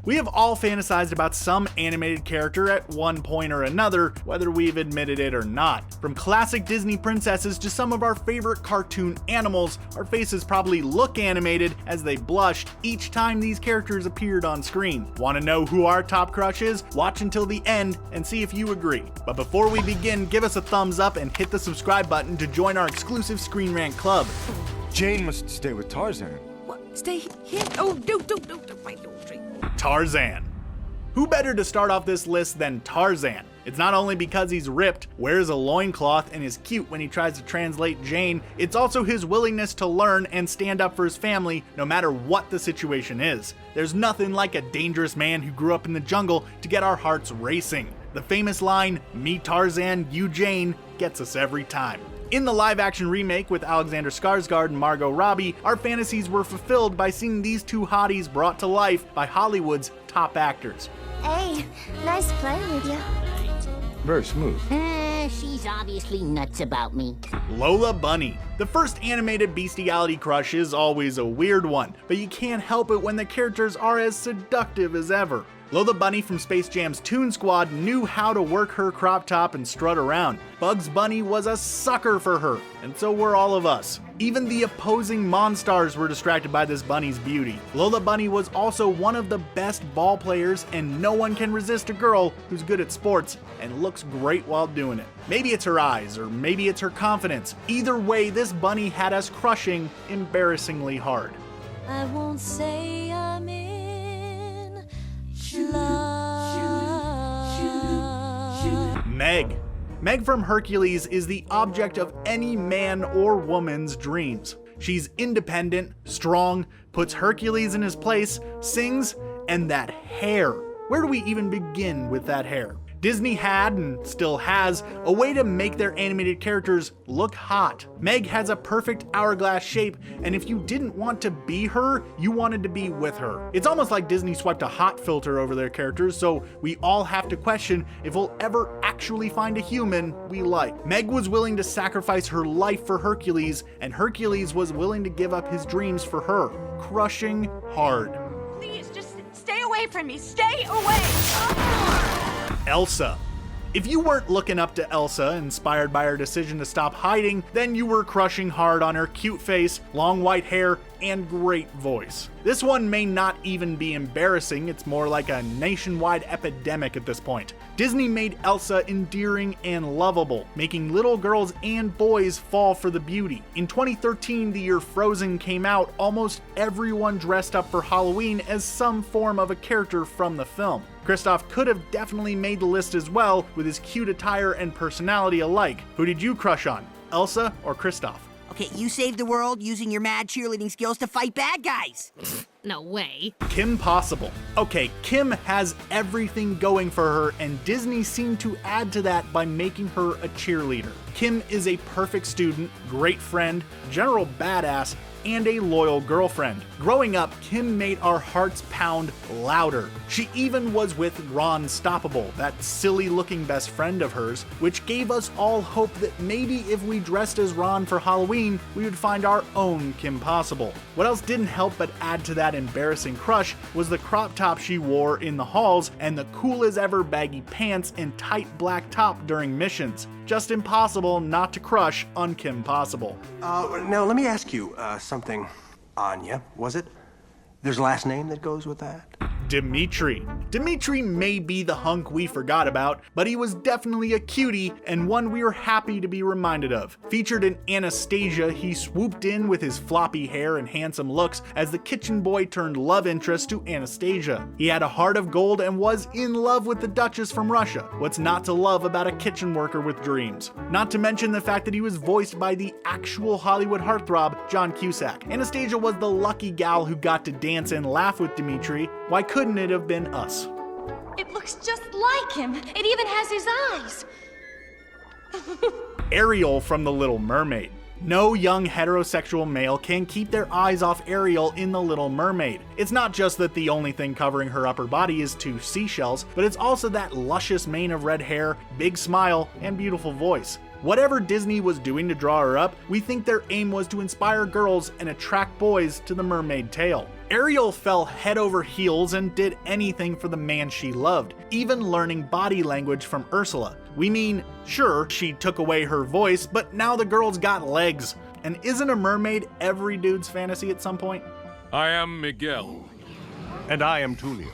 We have all fantasized about some animated character at one point or another, whether we've admitted it or not. From classic Disney princesses to some of our favorite cartoon animals, our faces probably look animated as they blushed each time these characters appeared on screen. Want to know who our top crush is? Watch until the end and see if you agree. But before we begin, give us a thumbs up and hit the subscribe button to join our exclusive Screen Rant Club. Jane must stay with Tarzan. What? Stay here? Oh, don't. Tarzan. Who better to start off this list than Tarzan? It's not only because he's ripped, wears a loincloth, and is cute when he tries to translate Jane, it's also his willingness to learn and stand up for his family no matter what the situation is. There's nothing like a dangerous man who grew up in the jungle to get our hearts racing. The famous line, "Me Tarzan, you Jane," gets us every time. In the live-action remake with Alexander Skarsgård and Margot Robbie, our fantasies were fulfilled by seeing these two hotties brought to life by Hollywood's top actors. Hey, nice playing with you. Very smooth. She's obviously nuts about me. Lola Bunny. The first animated bestiality crush is always a weird one, but you can't help it when the characters are as seductive as ever. Lola Bunny from Space Jam's Toon Squad knew how to work her crop top and strut around. Bugs Bunny was a sucker for her, and so were all of us. Even the opposing Monstars were distracted by this bunny's beauty. Lola Bunny was also one of the best ball players, and no one can resist a girl who's good at sports and looks great while doing it. Maybe it's her eyes, or maybe it's her confidence. Either way, this bunny had us crushing embarrassingly hard. I won't say I'm in love. Meg from Hercules is the object of any man or woman's dreams. She's independent, strong, puts Hercules in his place, sings, and that hair. Where do we even begin with that hair? Disney had, and still has, a way to make their animated characters look hot. Meg has a perfect hourglass shape, and if you didn't want to be her, you wanted to be with her. It's almost like Disney swiped a hot filter over their characters, so we all have to question if we'll ever actually find a human we like. Meg was willing to sacrifice her life for Hercules, and Hercules was willing to give up his dreams for her. Crushing hard. Please, just stay away from me. Stay away! Elsa. If you weren't looking up to Elsa, inspired by her decision to stop hiding, then you were crushing hard on her cute face, long white hair, and great voice. This one may not even be embarrassing, it's more like a nationwide epidemic at this point. Disney made Elsa endearing and lovable, making little girls and boys fall for the beauty. In 2013, the year Frozen came out, almost everyone dressed up for Halloween as some form of a character from the film. Kristoff could have definitely made the list as well, with his cute attire and personality alike. Who did you crush on, Elsa or Kristoff? Okay, you saved the world using your mad cheerleading skills to fight bad guys. No way. Kim Possible. Okay, Kim has everything going for her, and Disney seemed to add to that by making her a cheerleader. Kim is a perfect student, great friend, general badass, and a loyal girlfriend. Growing up, Kim made our hearts pound louder. She even was with Ron Stoppable, that silly looking best friend of hers, which gave us all hope that maybe if we dressed as Ron for Halloween, we would find our own Kim Possible. What else didn't help but add to that embarrassing crush was the crop top she wore in the halls and the cool as ever baggy pants and tight black top during missions. Just impossible not to crush on Kim Possible. Now let me ask you something. Anya, was it? There's a last name that goes with that? Dimitri. Dimitri may be the hunk we forgot about, but he was definitely a cutie and one we were happy to be reminded of. Featured in Anastasia, he swooped in with his floppy hair and handsome looks as the kitchen boy turned love interest to Anastasia. He had a heart of gold and was in love with the Duchess from Russia. What's not to love about a kitchen worker with dreams? Not to mention the fact that he was voiced by the actual Hollywood heartthrob, John Cusack. Anastasia was the lucky gal who got to dance and laugh with Dimitri. Why couldn't it have been us? It looks just like him. It even has his eyes. Ariel from The Little Mermaid. No young heterosexual male can keep their eyes off Ariel in The Little Mermaid. It's not just that the only thing covering her upper body is two seashells, but it's also that luscious mane of red hair, big smile, and beautiful voice. Whatever Disney was doing to draw her up, we think their aim was to inspire girls and attract boys to the mermaid tale. Ariel fell head over heels and did anything for the man she loved, even learning body language from Ursula. We mean, sure, she took away her voice, but now the girl's got legs. And isn't a mermaid every dude's fantasy at some point? I am Miguel. And I am Tulio.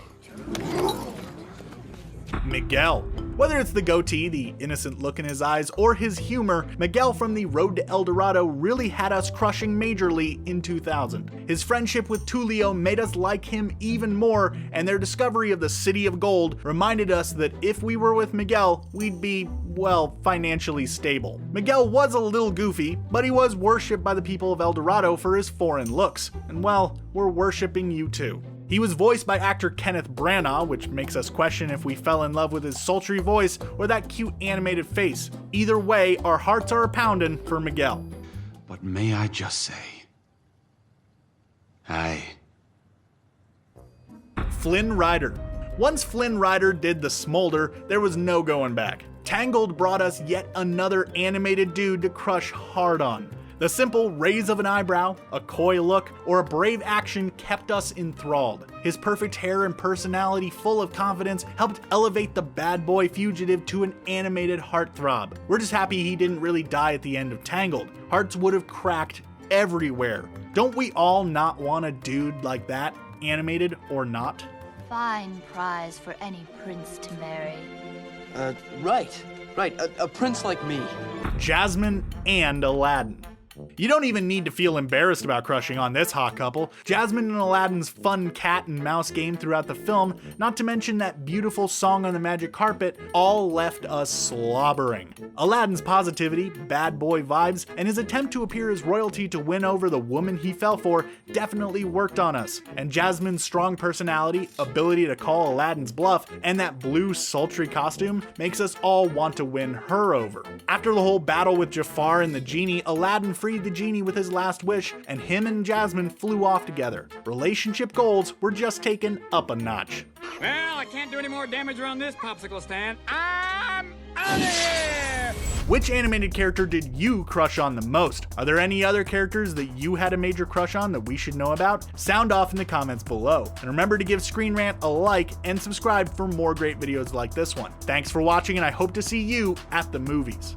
Miguel. Whether it's the goatee, the innocent look in his eyes, or his humor, Miguel from the Road to El Dorado really had us crushing majorly in 2000. His friendship with Tulio made us like him even more, and their discovery of the City of Gold reminded us that if we were with Miguel, we'd be, well, financially stable. Miguel was a little goofy, but he was worshipped by the people of El Dorado for his foreign looks, and well, we're worshipping you too. He was voiced by actor Kenneth Branagh, which makes us question if we fell in love with his sultry voice or that cute animated face. Either way, our hearts are a-poundin' for Miguel. But may I just say, Flynn Rider. Once Flynn Rider did the smolder, there was no going back. Tangled brought us yet another animated dude to crush hard on. The simple raise of an eyebrow, a coy look, or a brave action kept us enthralled. His perfect hair and personality full of confidence helped elevate the bad boy fugitive to an animated heartthrob. We're just happy he didn't really die at the end of Tangled. Hearts would have cracked everywhere. Don't we all not want a dude like that, animated or not? Fine prize for any prince to marry. Right. A prince like me. Jasmine and Aladdin. You don't even need to feel embarrassed about crushing on this hot couple. Jasmine and Aladdin's fun cat and mouse game throughout the film, not to mention that beautiful song on the magic carpet, all left us slobbering. Aladdin's positivity, bad boy vibes, and his attempt to appear as royalty to win over the woman he fell for definitely worked on us. And Jasmine's strong personality, ability to call Aladdin's bluff, and that blue sultry costume makes us all want to win her over. After the whole battle with Jafar and the genie, Aladdin freed the genie with his last wish, and him and Jasmine flew off together. Relationship goals were just taken up a notch. Well, I can't do any more damage around this popsicle stand. I'm out of here! Which animated character did you crush on the most? Are there any other characters that you had a major crush on that we should know about? Sound off in the comments below. And remember to give Screen Rant a like and subscribe for more great videos like this one. Thanks for watching, and I hope to see you at the movies.